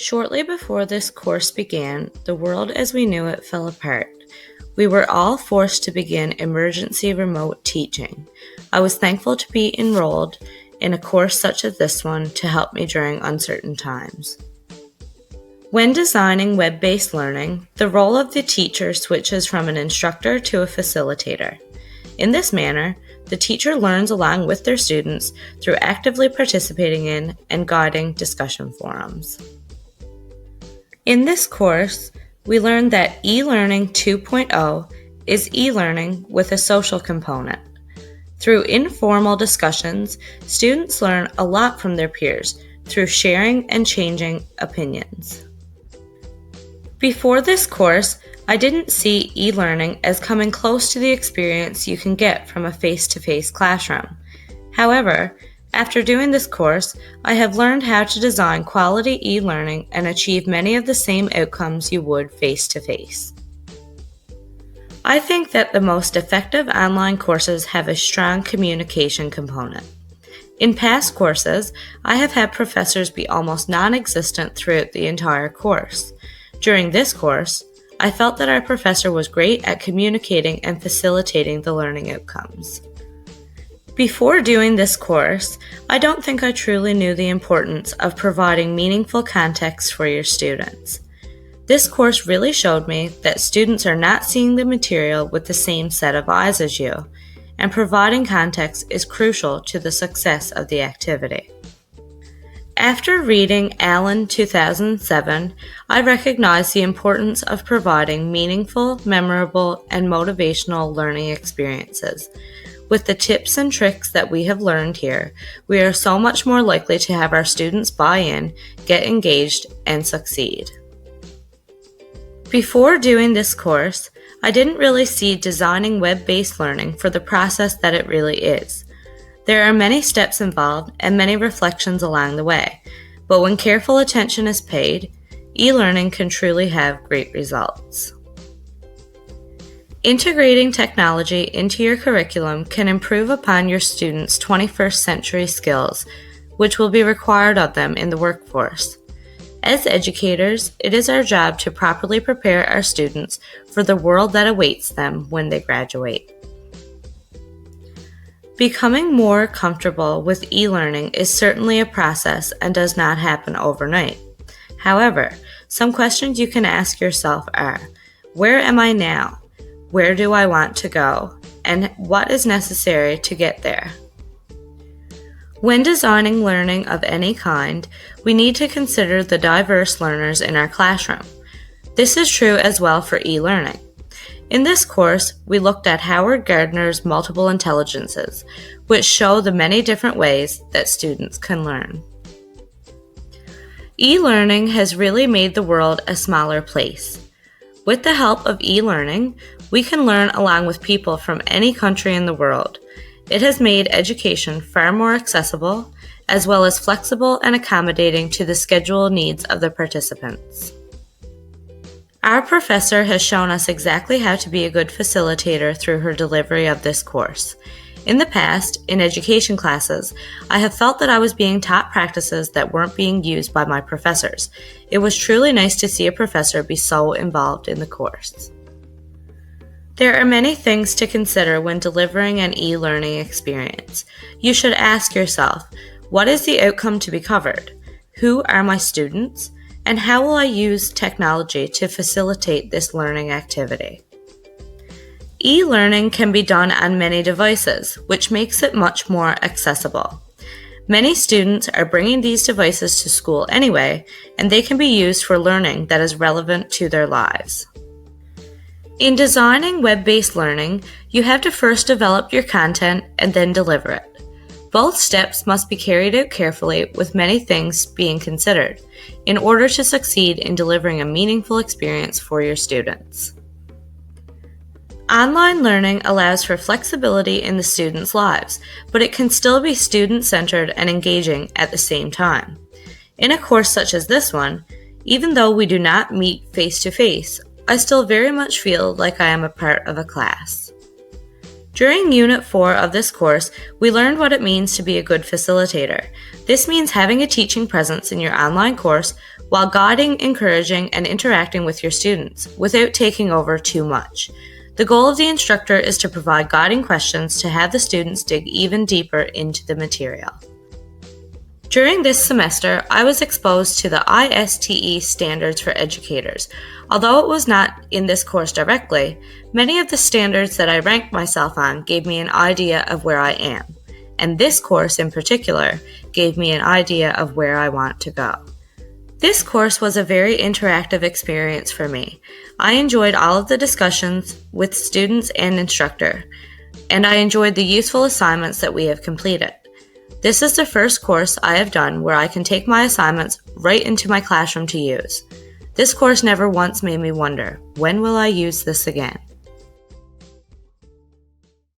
Shortly before this course began, the world as we knew it fell apart. We were all forced to begin emergency remote teaching. I was thankful to be enrolled in a course such as this one to help me during uncertain times. When designing web-based learning, the role of the teacher switches from an instructor to a facilitator. In this manner, the teacher learns along with their students through actively participating in and guiding discussion forums. In this course, we learned that e-learning 2.0 is e-learning with a social component. Through informal discussions, students learn a lot from their peers through sharing and changing opinions. Before this course, I didn't see e-learning as coming close to the experience you can get from a face-to-face classroom. However, after doing this course, I have learned how to design quality e-learning and achieve many of the same outcomes you would face-to-face. I think that the most effective online courses have a strong communication component. In past courses, I have had professors be almost non-existent throughout the entire course. During this course, I felt that our professor was great at communicating and facilitating the learning outcomes. Before doing this course, I don't think I truly knew the importance of providing meaningful context for your students. This course really showed me that students are not seeing the material with the same set of eyes as you, and providing context is crucial to the success of the activity. After reading Allen 2007, I recognized the importance of providing meaningful, memorable, and motivational learning experiences. With the tips and tricks that we have learned here, we are so much more likely to have our students buy in, get engaged, and succeed. Before doing this course, I didn't really see designing web-based learning for the process that it really is. There are many steps involved and many reflections along the way, but when careful attention is paid, e-learning can truly have great results. Integrating technology into your curriculum can improve upon your students' 21st century skills, which will be required of them in the workforce. As educators, it is our job to properly prepare our students for the world that awaits them when they graduate. Becoming more comfortable with e-learning is certainly a process and does not happen overnight. However, some questions you can ask yourself are, where am I now? Where do I want to go? And what is necessary to get there? When designing learning of any kind, we need to consider the diverse learners in our classroom. This is true as well for e-learning. In this course, we looked at Howard Gardner's multiple intelligences, which show the many different ways that students can learn. E-learning has really made the world a smaller place. With the help of e-learning, we can learn along with people from any country in the world. It has made education far more accessible, as well as flexible and accommodating to the schedule needs of the participants. Our professor has shown us exactly how to be a good facilitator through her delivery of this course. In the past, in education classes, I have felt that I was being taught practices that weren't being used by my professors. It was truly nice to see a professor be so involved in the course. There are many things to consider when delivering an e-learning experience. You should ask yourself, what is the outcome to be covered? Who are my students? And how will I use technology to facilitate this learning activity? E-learning can be done on many devices, which makes it much more accessible. Many students are bringing these devices to school anyway, and they can be used for learning that is relevant to their lives. In designing web-based learning, you have to first develop your content and then deliver it. Both steps must be carried out carefully with many things being considered in order to succeed in delivering a meaningful experience for your students. Online learning allows for flexibility in the students' lives, but it can still be student-centered and engaging at the same time. In a course such as this one, even though we do not meet face-to-face, I still very much feel like I am a part of a class. During Unit 4 of this course, we learned what it means to be a good facilitator. This means having a teaching presence in your online course while guiding, encouraging, and interacting with your students without taking over too much. The goal of the instructor is to provide guiding questions to have the students dig even deeper into the material. During this semester, I was exposed to the ISTE standards for educators. Although it was not in this course directly, many of the standards that I ranked myself on gave me an idea of where I am, and this course in particular gave me an idea of where I want to go. This course was a very interactive experience for me. I enjoyed all of the discussions with students and instructor, and I enjoyed the useful assignments that we have completed. This is the first course I have done where I can take my assignments right into my classroom to use. This course never once made me wonder, when will I use this again?